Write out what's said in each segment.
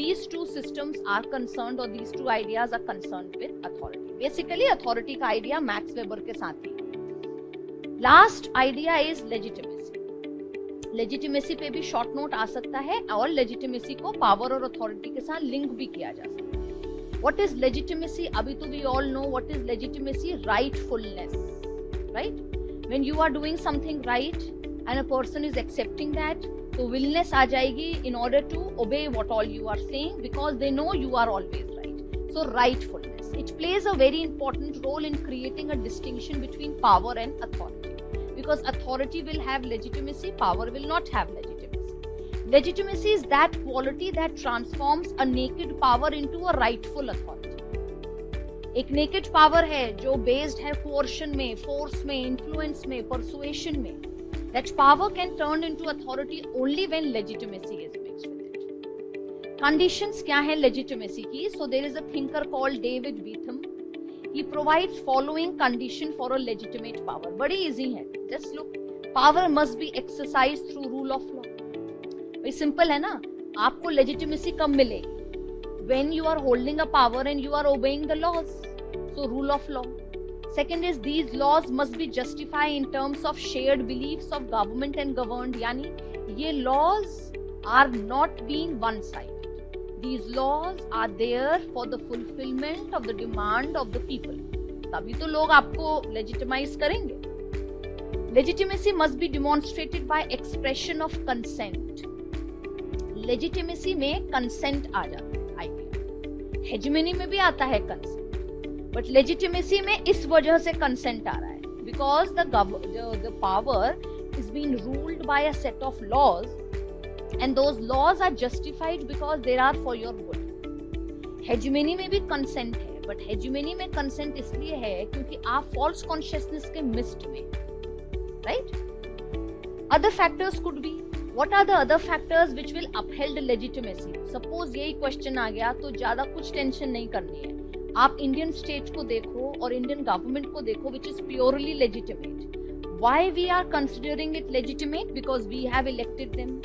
these two systems are concerned or these two ideas are concerned with authority. Basically authority का idea Max Weber के साथ ही. Last idea is legitimacy. Legitimacy पे भी short note आ सकता है और legitimacy को power और authority के साथ link भी किया जा सकता है. What is legitimacy? अभी तो we all know what is legitimacy. Rightfulness, right? When you are doing something right and a person is accepting that, तो willingness आ जाएगी in order to obey what all you are saying because they know you are always right. So rightfulness, it plays a very important role in creating a distinction between power and authority, because authority will have legitimacy, power will not have legitimacy. Legitimacy is that quality that transforms a naked power into a rightful authority. एक naked power है जो based है coercion में, force में, influence में, persuasion में. That power can turn into authority only when legitimacy is mixed with it. Conditions क्या है legitimacy की? So there is a thinker called David Beetham. He provides following condition for a legitimate power. बड़ी easy है. Just look. Power must be exercised through rule of law. भाई simple है ना? आपको legitimacy कब मिलेगी? When you are holding a power and you are obeying the laws. So rule of law. Second is these laws must be justified in terms of shared beliefs of government and governed. यानी ये laws are not being one-sided. These laws are there for the fulfillment of the demand of the people. तभी तो लोग आपको legitimize करेंगे. Legitimacy must be demonstrated by expression of consent. Legitimacy में consent आ जाता है. Hegemony में भी आता है consent. But legitimacy में इस वजह से consent आ रहा है because the power is being ruled by a set of laws and those laws are justified because they are for your good. Hegemony में भी consent है, but hegemony में consent इसलिए है क्योंकि आप false consciousness के midst में, right? Other factors could be, what are the other factors which will uphold legitimacy? Suppose यही question आ गया तो ज्यादा कुछ tension नहीं करनी है. आप इंडियन स्टेट को देखो और इंडियन गवर्नमेंट को देखो which is purely legitimate. Why we are considering it legitimate? Because we have elected them,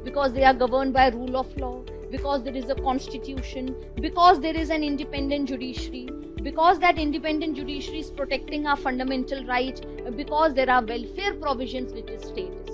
because they are governed by rule of law, because there is a constitution, because there is an independent judiciary, because that independent judiciary is protecting our fundamental rights, because there are welfare provisions which is state.